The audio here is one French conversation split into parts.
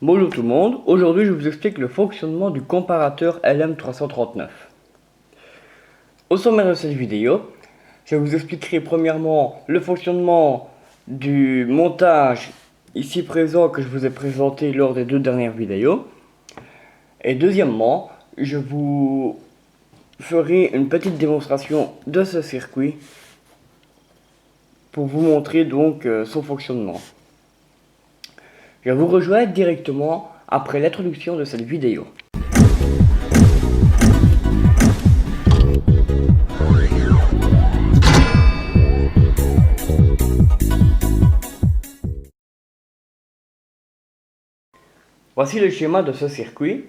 Bonjour tout le monde, aujourd'hui je vous explique le fonctionnement du comparateur LM339. Au sommaire de cette vidéo, je vous expliquerai premièrement le fonctionnement du montage ici présent que je vous ai présenté lors des deux dernières vidéos. Et deuxièmement, je vous ferai une petite démonstration de ce circuit pour vous montrer donc son fonctionnement. Je vous rejoins directement après l'introduction de cette vidéo. Voici le schéma de ce circuit.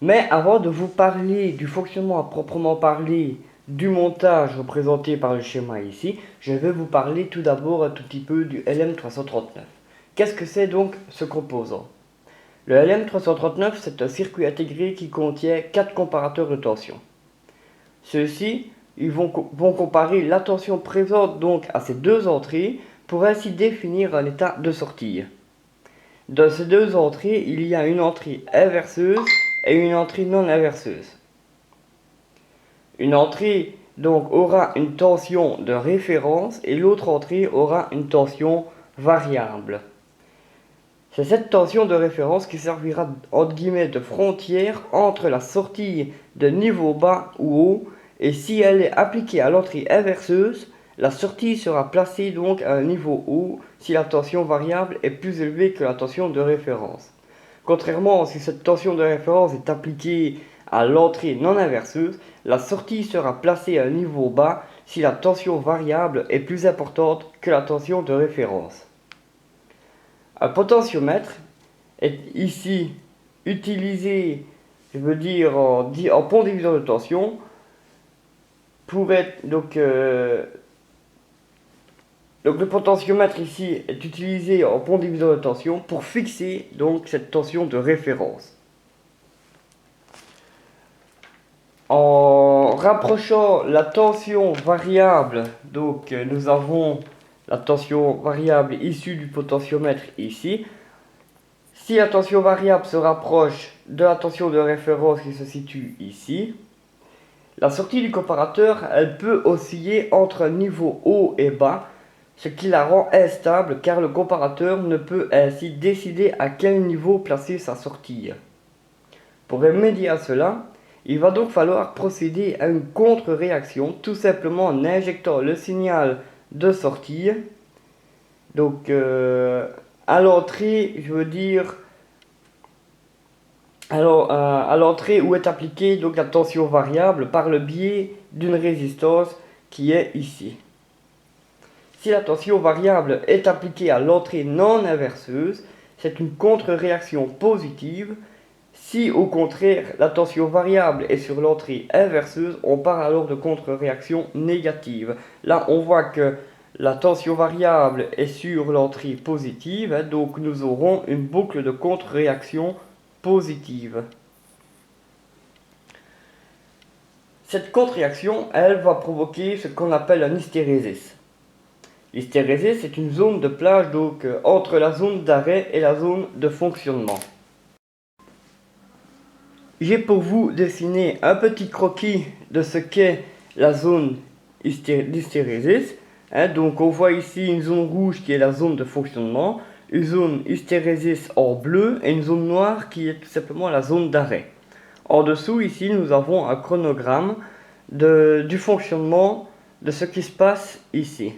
Mais avant de vous parler du fonctionnement à proprement parler du montage représenté par le schéma ici, je vais vous parler tout d'abord un tout petit peu du LM339. Qu'est-ce que c'est donc ce composant? Le LM339, c'est un circuit intégré qui contient 4 comparateurs de tension. Ceux-ci vont comparer la tension présente donc à ces deux entrées pour ainsi définir un état de sortie. Dans ces deux entrées, il y a une entrée inverseuse et une entrée non inverseuse. Une entrée donc aura une tension de référence et l'autre entrée aura une tension variable. C'est cette tension de référence qui servira entre guillemets de frontière entre la sortie de niveau bas ou haut, et si elle est appliquée à l'entrée inverseuse, la sortie sera placée donc à un niveau haut si la tension variable est plus élevée que la tension de référence. Contrairement, si cette tension de référence est appliquée à l'entrée non inverseuse, la sortie sera placée à un niveau bas si la tension variable est plus importante que la tension de référence. Un potentiomètre est ici utilisé, je veux dire, en pont diviseur de tension pour être donc le potentiomètre ici est utilisé en pont diviseur de tension pour fixer donc cette tension de référence. En rapprochant la tension variable, donc nous avons la tension variable issue du potentiomètre ici. Si la tension variable se rapproche de la tension de référence qui se situe ici, la sortie du comparateur, elle peut osciller entre un niveau haut et bas, ce qui la rend instable car le comparateur ne peut ainsi décider à quel niveau placer sa sortie. Pour remédier à cela, il va donc falloir procéder à une contre-réaction, tout simplement en injectant le signal de sortie. Donc à l'entrée, je veux dire, à l'entrée où est appliquée donc la tension variable par le biais d'une résistance qui est ici. Si la tension variable est appliquée à l'entrée non inverseuse, c'est une contre-réaction positive. Si au contraire la tension variable est sur l'entrée inverseuse, on parle alors de contre-réaction négative. Là on voit que la tension variable est sur l'entrée positive, donc nous aurons une boucle de contre-réaction positive. Cette contre-réaction, elle va provoquer ce qu'on appelle un hystérésis. L'hystérésis, c'est une zone de plage donc entre la zone d'arrêt et la zone de fonctionnement. J'ai pour vous dessiné un petit croquis de ce qu'est la zone d'hystérésis. Donc on voit ici une zone rouge qui est la zone de fonctionnement, une zone hystérésis en bleu et une zone noire qui est tout simplement la zone d'arrêt. En dessous ici nous avons un chronogramme du fonctionnement de ce qui se passe ici.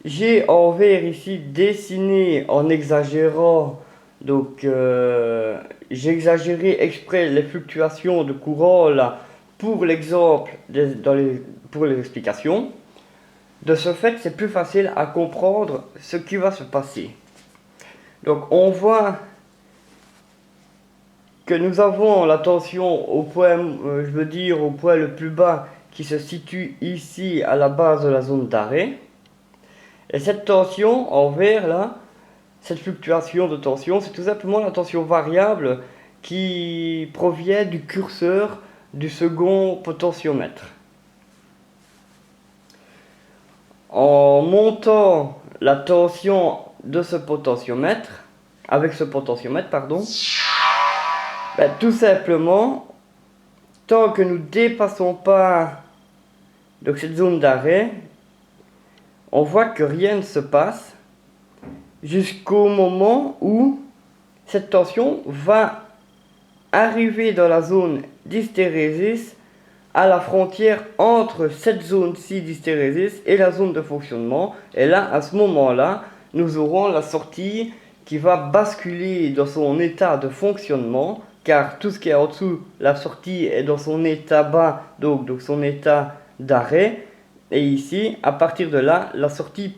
J'ai en vert ici dessiné en exagérant, donc j'ai exagéré exprès les fluctuations de courant là pour l'exemple, pour les explications. De ce fait, c'est plus facile à comprendre ce qui va se passer. Donc on voit que nous avons la tension au point, je veux dire au point le plus bas qui se situe ici à la base de la zone d'arrêt. Et cette tension en vert là, cette fluctuation de tension, c'est tout simplement la tension variable qui provient du curseur du second potentiomètre. En montant la tension de ce potentiomètre, avec ce potentiomètre, pardon, ben, tout simplement, tant que nous ne dépassons pas donc cette zone d'arrêt, on voit que rien ne se passe jusqu'au moment où cette tension va arriver dans la zone d'hystérésis à la frontière entre cette zone-ci d'hystérésis et la zone de fonctionnement. Et là, à ce moment-là, nous aurons la sortie qui va basculer dans son état de fonctionnement, car tout ce qui est en dessous, la sortie est dans son état bas, donc son état d'arrêt. Et ici, à partir de là, la sortie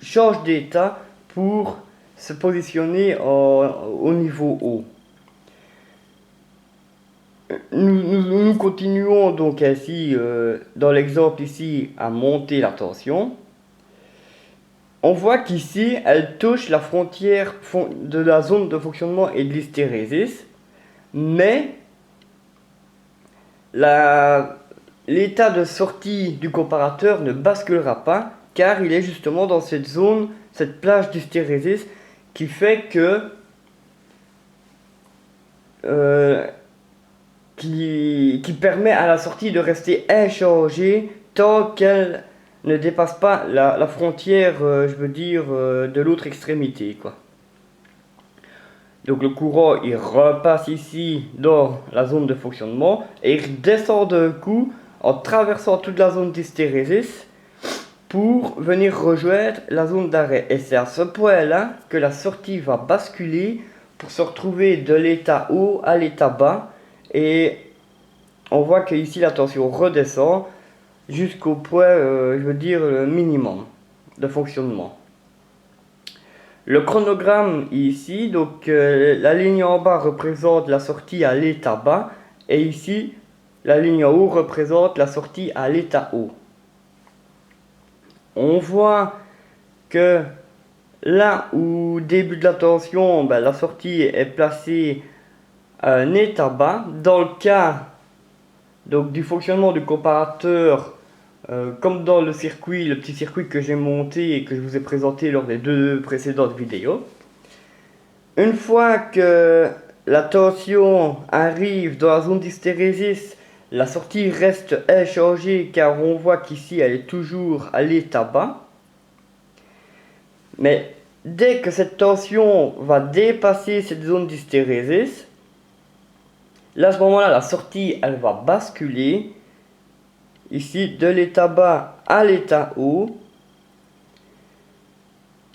change d'état pour se positionner au niveau haut. Nous continuons donc ainsi, dans l'exemple ici, à monter la tension. On voit qu'ici, elle touche la frontière de la zone de fonctionnement et de l'hystérésis, mais l'état de sortie du comparateur ne basculera pas, car il est justement dans cette zone, cette plage d'hystérésis, qui fait que qui permet à la sortie de rester inchangée tant qu'elle ne dépasse pas la frontière, je veux dire, de l'autre extrémité, quoi. Donc le courant, il repasse ici dans la zone de fonctionnement et il descend d'un coup en traversant toute la zone d'hystérésis pour venir rejoindre la zone d'arrêt. Et c'est à ce point-là que la sortie va basculer pour se retrouver de l'état haut à l'état bas. Et on voit que ici la tension redescend jusqu'au point, je veux dire, le minimum de fonctionnement. Le chronogramme ici, donc la ligne en bas représente la sortie à l'état bas et ici la ligne en haut représente la sortie à l'état haut. On voit que là où début de la tension, ben, la sortie est placée à un état bas. Dans le cas donc, du fonctionnement du comparateur, comme dans le circuit, le petit circuit que j'ai monté et que je vous ai présenté lors des 2 précédentes vidéos. Une fois que la tension arrive dans la zone d'hystérésis, la sortie reste inchangée car on voit qu'ici elle est toujours à l'état bas. Mais dès que cette tension va dépasser cette zone d'hystérésis, là à ce moment-là la sortie elle va basculer ici de l'état bas à l'état haut,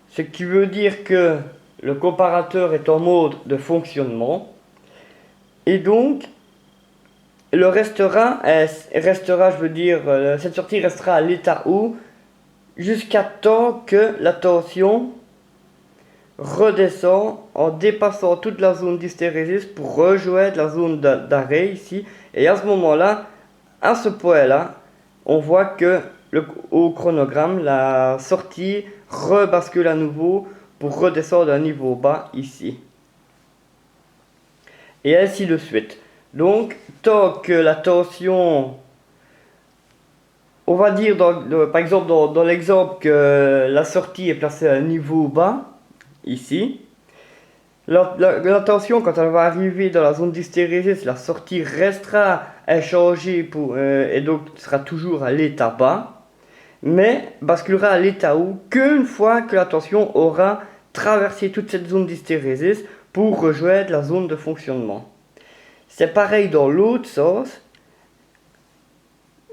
ce qui veut dire que le comparateur est en mode de fonctionnement et donc je veux dire, cette sortie restera à l'état haut jusqu'à temps que la tension redescend en dépassant toute la zone d'hystérésis pour rejoindre la zone d'arrêt ici. Et à ce moment-là, à ce point-là, on voit que au chronogramme, la sortie rebascule à nouveau pour redescendre à un niveau bas ici. Et ainsi de suite. Donc, tant que la tension, on va dire par exemple dans l'exemple que la sortie est placée à un niveau bas, ici, la tension quand elle va arriver dans la zone d'hystérésis, la sortie restera inchangée et donc sera toujours à l'état bas, mais basculera à l'état haut qu'une fois que la tension aura traversé toute cette zone d'hystérésis pour rejoindre la zone de fonctionnement. C'est pareil dans l'autre sens.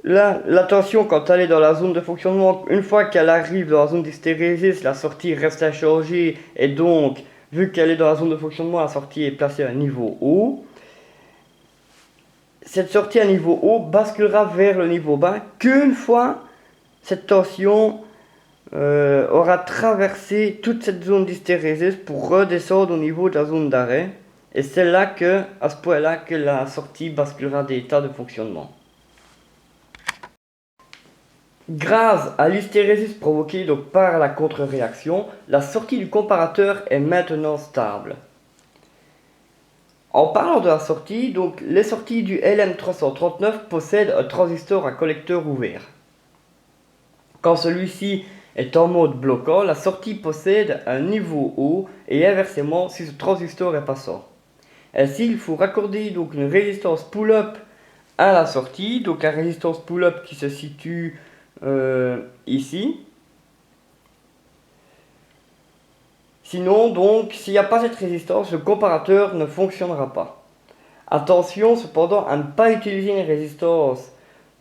Là, la tension, quand elle est dans la zone de fonctionnement, une fois qu'elle arrive dans la zone d'hystérésis, la sortie reste inchangée et donc, vu qu'elle est dans la zone de fonctionnement, la sortie est placée à un niveau haut. Cette sortie à niveau haut basculera vers le niveau bas qu'une fois cette tension aura traversé toute cette zone d'hystérésis pour redescendre au niveau de la zone d'arrêt. Et c'est là à ce point-là, que la sortie basculera d'état de fonctionnement. Grâce à l'hystérésis provoquée donc par la contre-réaction, la sortie du comparateur est maintenant stable. En parlant de la sortie, donc les sorties du LM339 possèdent un transistor à collecteur ouvert. Quand celui-ci est en mode bloquant, la sortie possède un niveau haut et inversement si ce transistor est passant. Ainsi, il faut raccorder donc une résistance pull-up à la sortie, donc la résistance pull-up qui se situe ici. Sinon, donc, s'il n'y a pas cette résistance, le comparateur ne fonctionnera pas. Attention cependant à ne pas utiliser une résistance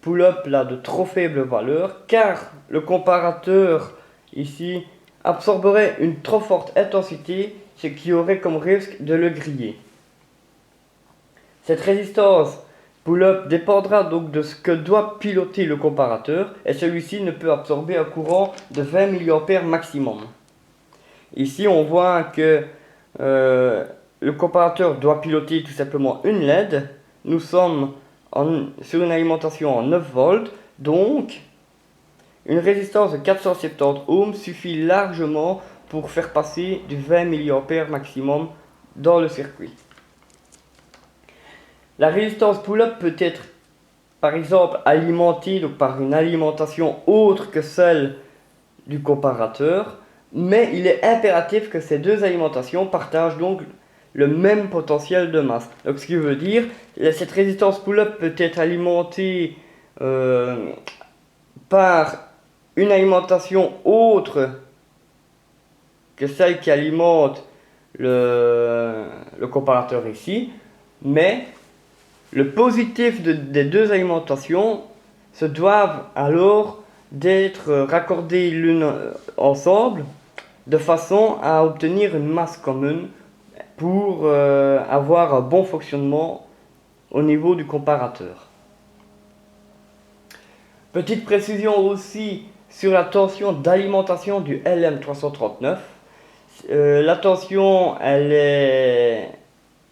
pull-up là de trop faible valeur, car le comparateur ici absorberait une trop forte intensité, ce qui aurait comme risque de le griller. Cette résistance pull-up dépendra donc de ce que doit piloter le comparateur, et celui-ci ne peut absorber un courant de 20 mA maximum. Ici on voit que le comparateur doit piloter tout simplement une LED. Nous sommes sur une alimentation en 9 volts, donc une résistance de 470 ohms suffit largement pour faire passer du 20 mA maximum dans le circuit. La résistance pull-up peut être par exemple alimentée donc, par une alimentation autre que celle du comparateur, mais il est impératif que ces deux alimentations partagent donc le même potentiel de masse. Donc ce qui veut dire, cette résistance pull-up peut être alimentée par une alimentation autre que celle qui alimente le comparateur ici, mais le positif des deux alimentations se doivent alors d'être raccordés l'une ensemble de façon à obtenir une masse commune pour avoir un bon fonctionnement au niveau du comparateur. Petite précision aussi sur la tension d'alimentation du LM339. La tension elle est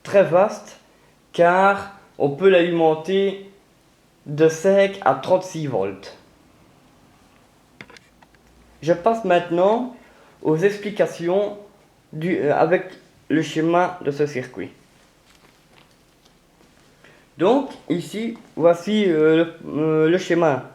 très vaste car on peut l'alimenter de 5 à 36 volts. Je passe maintenant aux explications avec le schéma de ce circuit. Donc ici, voici le schéma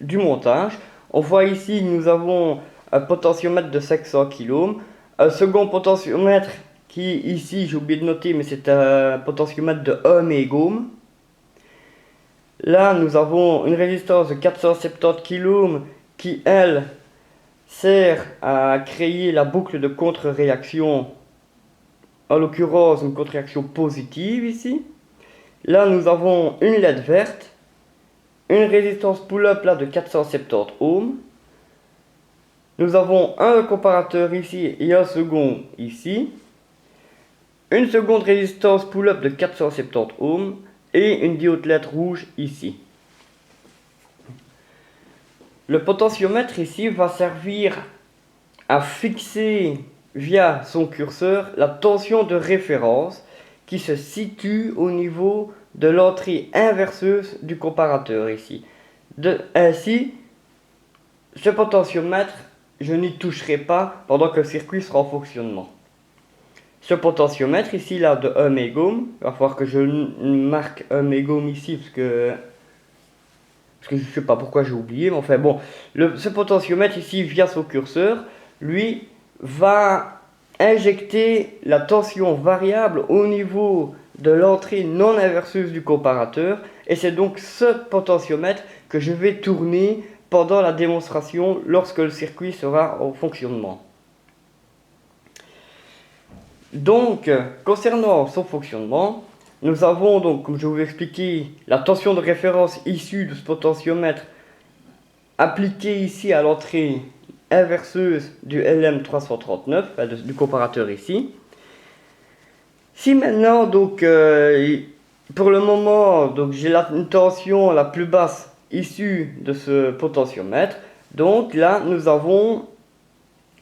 du montage. On voit ici nous avons un potentiomètre de 500 kΩ, un second potentiomètre qui ici j'ai oublié de noter mais c'est un potentiomètre de 1 mégohm. Là nous avons une résistance de 470 kΩ qui elle sert à créer la boucle de contre-réaction, en l'occurrence une contre-réaction positive ici. Là nous avons une LED verte, une résistance pull-up là de 470 ohms. Nous avons un comparateur ici et un second ici. Une seconde résistance pull-up de 470 ohms et une diode LED rouge ici. Le potentiomètre ici va servir à fixer via son curseur la tension de référence qui se situe au niveau de l'entrée inverseuse du comparateur ici. Ainsi, ce potentiomètre, je n'y toucherai pas pendant que le circuit sera en fonctionnement. Ce potentiomètre ici là de 1 mégohm, il va falloir que je marque 1 mégohm ici parce que je ne sais pas pourquoi j'ai oublié, mais enfin bon, ce potentiomètre ici via son curseur, lui va injecter la tension variable au niveau de l'entrée non inverseuse du comparateur, et c'est donc ce potentiomètre que je vais tourner pendant la démonstration lorsque le circuit sera en fonctionnement. Donc, concernant son fonctionnement, nous avons donc, comme je vous l'ai expliqué, la tension de référence issue de ce potentiomètre appliquée ici à l'entrée inverseuse du LM339, du comparateur ici. Si maintenant, donc, pour le moment, donc j'ai une tension la plus basse issue de ce potentiomètre, donc là nous avons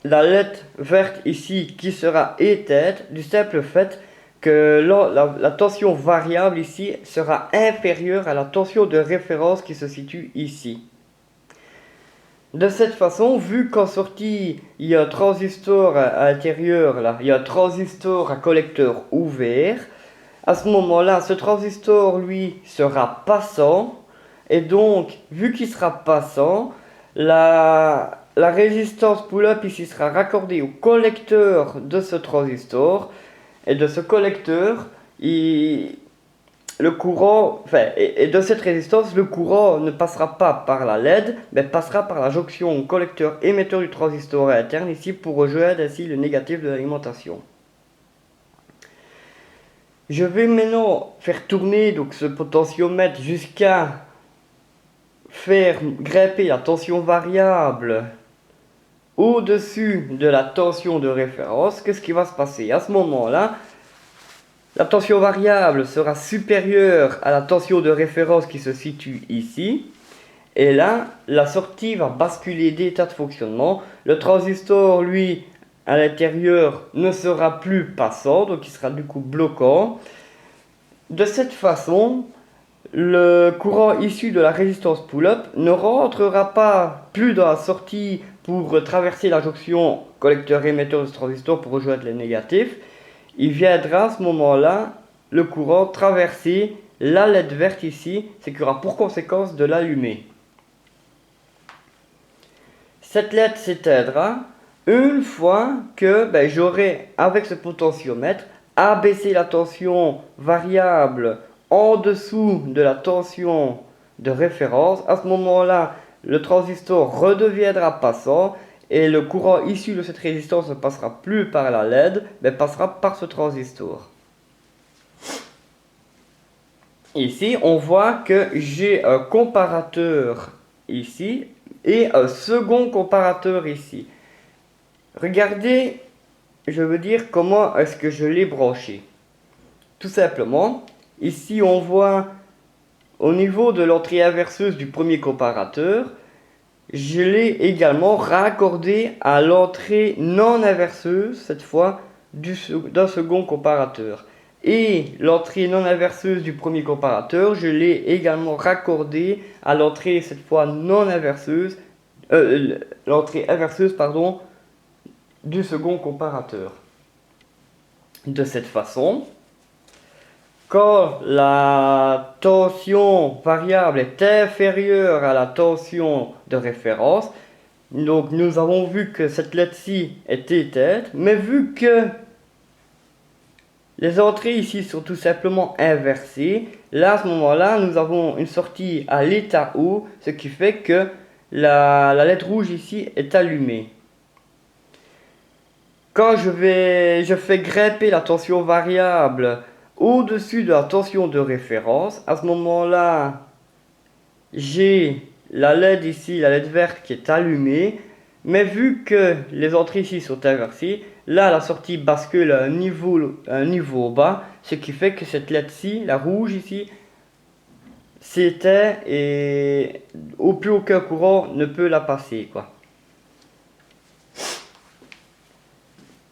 la LED verte ici qui sera éteinte du simple fait que la tension variable ici sera inférieure à la tension de référence qui se situe ici. De cette façon, vu qu'en sortie il y a un transistor à l'intérieur, là, il y a un transistor à collecteur ouvert, à ce moment-là, ce transistor lui sera passant, et donc vu qu'il sera passant, la la résistance pull-up ici sera raccordée au collecteur de ce transistor. Et de ce collecteur, le courant, et de cette résistance, le courant ne passera pas par la LED, mais passera par la jonction collecteur émetteur du transistor interne ici pour rejoindre ainsi le négatif de l'alimentation. Je vais maintenant faire tourner donc ce potentiomètre jusqu'à faire grimper la tension variable au-dessus de la tension de référence. Qu'est-ce qui va se passer? À ce moment-là, la tension variable sera supérieure à la tension de référence qui se situe ici. Et là, la sortie va basculer d'état de fonctionnement. Le transistor, lui, à l'intérieur, ne sera plus passant, donc il sera du coup bloquant. De cette façon, le courant issu de la résistance pull-up ne rentrera pas plus dans la sortie pour traverser la jonction collecteur-émetteur de ce transistor pour rejoindre les négatifs. Il viendra à ce moment-là, le courant traverser la LED verte ici, ce qui aura pour conséquence de l'allumer. Cette LED s'éteindra une fois que j'aurai, avec ce potentiomètre, abaissé la tension variable en dessous de la tension de référence. À ce moment-là, le transistor redeviendra passant et le courant issu de cette résistance ne passera plus par la LED, mais passera par ce transistor. Ici, on voit que j'ai un comparateur ici et un second comparateur ici. Regardez, je veux dire, comment est-ce que je l'ai branché. Tout simplement, ici on voit au niveau de l'entrée inverseuse du premier comparateur, je l'ai également raccordé à l'entrée non inverseuse, cette fois, d'un second comparateur. Et l'entrée non inverseuse du premier comparateur, je l'ai également raccordé à l'entrée, cette fois, non inverseuse, l'entrée inverseuse, pardon, du second comparateur. De cette façon, quand la tension variable est inférieure à la tension de référence, donc nous avons vu que cette LED-ci est éteinte, mais vu que les entrées ici sont tout simplement inversées, là à ce moment-là nous avons une sortie à l'état haut, ce qui fait que la LED rouge ici est allumée. Quand je fais grimper la tension variable au-dessus de la tension de référence, à ce moment-là, j'ai la LED ici, la LED verte qui est allumée, mais vu que les entrées ici sont inversées, là la sortie bascule à un niveau bas, ce qui fait que cette LED-ci, la rouge ici, s'éteint et au plus aucun courant ne peut la passer, quoi.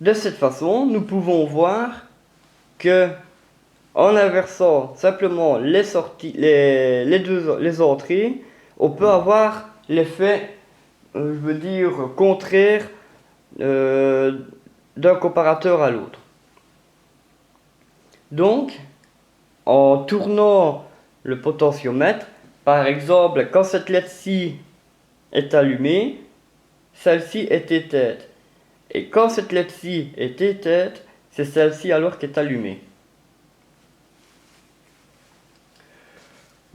De cette façon, nous pouvons voir que en inversant simplement les sorties, les entrées, on peut avoir l'effet, contraire d'un comparateur à l'autre. Donc, en tournant le potentiomètre, par exemple, quand cette LED-ci est allumée, celle-ci est éteinte. Et quand cette LED-ci est éteinte, c'est celle-ci alors qui est allumée.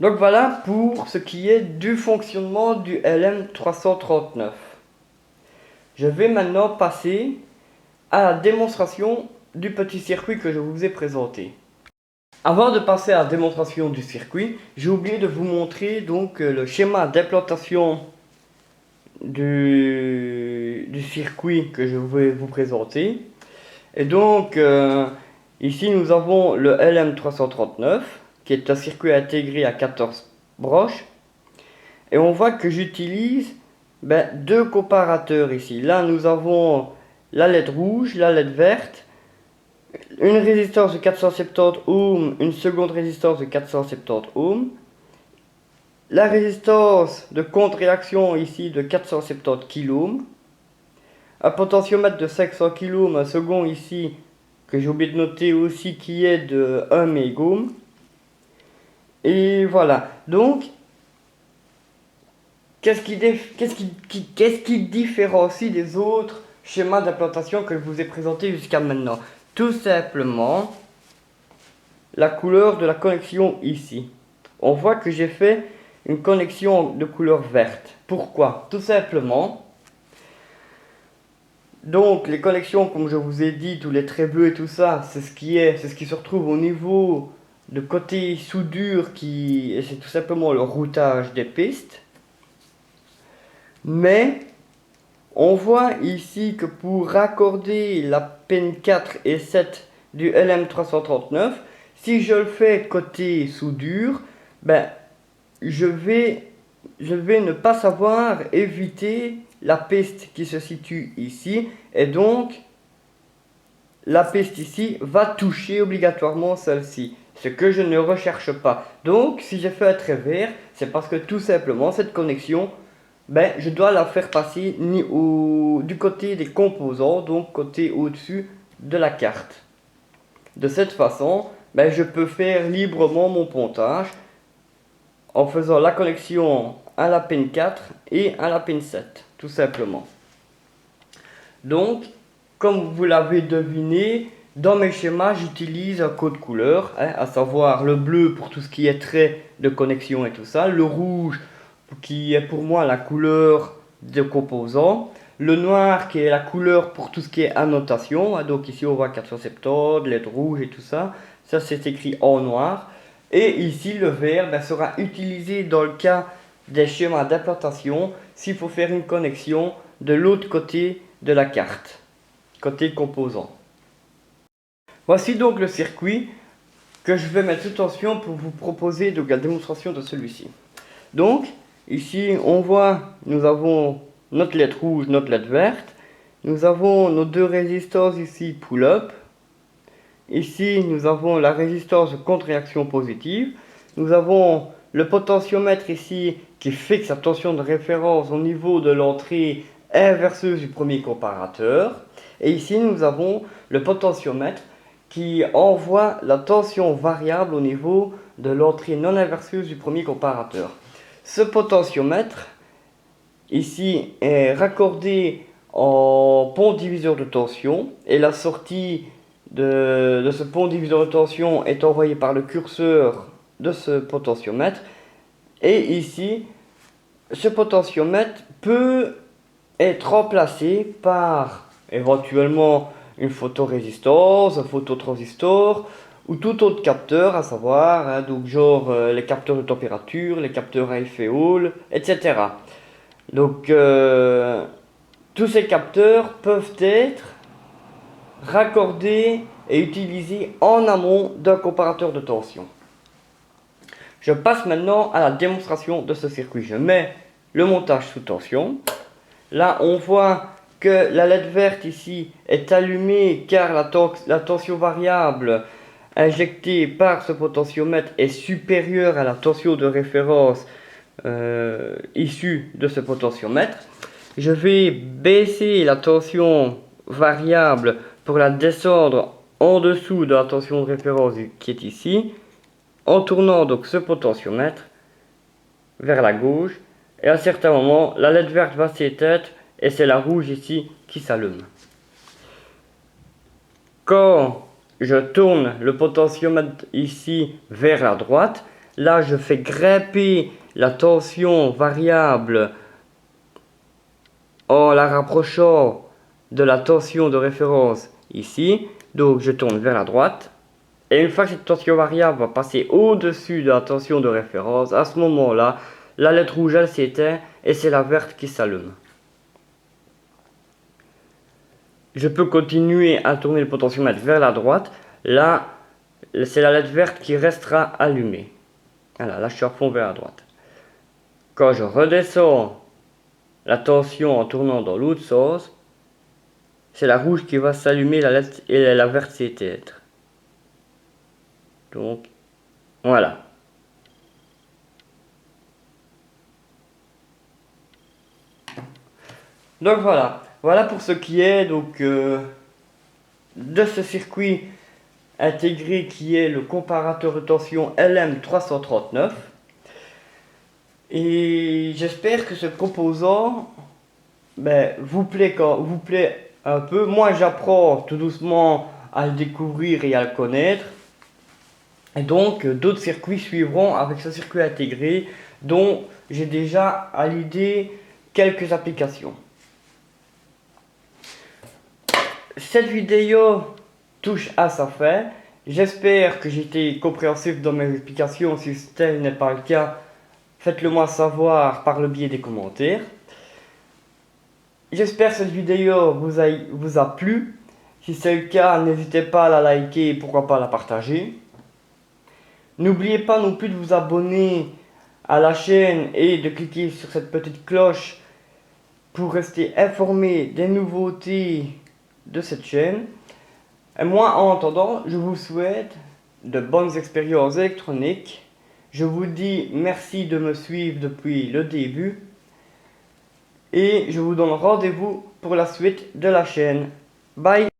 Donc voilà pour ce qui est du fonctionnement du LM339. Je vais maintenant passer à la démonstration du petit circuit que je vous ai présenté. Avant de passer à la démonstration du circuit, j'ai oublié de vous montrer donc le schéma d'implantation du circuit que je vais vous présenter. Et donc ici nous avons le LM339 qui est un circuit intégré à 14 broches, et on voit que j'utilise deux comparateurs ici. Là nous avons la LED rouge, la LED verte, une résistance de 470 ohms, une seconde résistance de 470 ohms, la résistance de contre-réaction ici de 470 kΩ, un potentiomètre de 500 kΩ, un second ici que j'ai oublié de noter aussi qui est de 1 mégohm. Et voilà, donc qu'est-ce qui différencie des autres schémas d'implantation que je vous ai présentés jusqu'à maintenant? Tout simplement, la couleur de la connexion ici. On voit que j'ai fait une connexion de couleur verte. Pourquoi? Tout simplement, donc les connexions, comme je vous ai dit, tous les traits bleus et tout ça, c'est ce qui se retrouve au niveau de côté soudure et c'est tout simplement le routage des pistes. Mais on voit ici que pour raccorder la pin 4 et 7 du LM339, si je le fais côté soudure, ben, je vais ne pas savoir éviter la piste qui se situe ici. Et donc, la piste ici va toucher obligatoirement celle-ci. Ce que je ne recherche pas. Donc, si j'ai fait un trait vert, c'est parce que tout simplement, cette connexion, ben, je dois la faire passer du côté des composants, donc côté au-dessus de la carte. De cette façon, ben, je peux faire librement mon pontage en faisant la connexion à la pin 4 et à la pin 7, tout simplement. Donc, comme vous l'avez deviné, dans mes schémas, j'utilise un code couleur, à savoir le bleu pour tout ce qui est trait de connexion et tout ça, le rouge qui est pour moi la couleur des composants, le noir qui est la couleur pour tout ce qui est annotation, donc ici on voit 470, lettres rouges et tout ça, ça c'est écrit en noir, et ici le vert sera utilisé dans le cas des schémas d'implantation s'il faut faire une connexion de l'autre côté de la carte, côté composant. Voici donc le circuit que je vais mettre sous tension pour vous proposer donc, la démonstration de celui-ci. Donc, ici, on voit, nous avons notre lettre rouge, notre lettre verte. Nous avons nos deux résistances ici, pull-up. Ici, nous avons la résistance de contre-réaction positive. Nous avons le potentiomètre ici qui fixe la tension de référence au niveau de l'entrée inverseuse du premier comparateur. Et ici, nous avons le potentiomètre qui envoie la tension variable au niveau de l'entrée non inverseuse du premier comparateur. Ce potentiomètre ici est raccordé en pont diviseur de tension et la sortie de ce pont diviseur de tension est envoyée par le curseur de ce potentiomètre. Et ici, ce potentiomètre peut être remplacé par éventuellement une photorésistance, un phototransistor ou tout autre capteur, à savoir donc genre les capteurs de température, les capteurs à effet Hall, etc. Donc tous ces capteurs peuvent être raccordés et utilisés en amont d'un comparateur de tension. Je passe maintenant à la démonstration de ce circuit. Je mets le montage sous tension. Là, on voit que la LED verte ici est allumée car la tension variable injectée par ce potentiomètre est supérieure à la tension de référence issue de ce potentiomètre. Je vais baisser la tension variable pour la descendre en dessous de la tension de référence qui est ici, en tournant donc ce potentiomètre vers la gauche. Et à un certain moment, la LED verte va s'éteindre et c'est la rouge ici qui s'allume. Quand je tourne le potentiomètre ici vers la droite, là je fais grimper la tension variable en la rapprochant de la tension de référence ici. Donc je tourne vers la droite. Et une fois que cette tension variable va passer au-dessus de la tension de référence, à ce moment-là, la lettre rouge elle s'éteint et c'est la verte qui s'allume. Je peux continuer à tourner le potentiomètre vers la droite. Là, c'est la lettre verte qui restera allumée. Voilà, là je suis à fond vers la droite. Quand je redescends la tension en tournant dans l'autre sens, c'est la rouge qui va s'allumer et la verte s'éteindre. Donc, voilà. Donc voilà pour ce qui est donc de ce circuit intégré qui est le comparateur de tension LM339. Et j'espère que ce composant vous plaît un peu. Moi, j'apprends tout doucement à le découvrir et à le connaître. Et donc, d'autres circuits suivront avec ce circuit intégré, dont j'ai déjà à l'idée quelques applications. Cette vidéo touche à sa fin. J'espère que j'ai été compréhensif dans mes explications. Si tel n'est pas le cas, faites-le moi savoir par le biais des commentaires. J'espère que cette vidéo vous a plu. Si c'est le cas, n'hésitez pas à la liker et pourquoi pas la partager. N'oubliez pas non plus de vous abonner à la chaîne et de cliquer sur cette petite cloche pour rester informé des nouveautés de cette chaîne. Et moi, en attendant, je vous souhaite de bonnes expériences électroniques. Je vous dis merci de me suivre depuis le début. Et je vous donne rendez-vous pour la suite de la chaîne. Bye!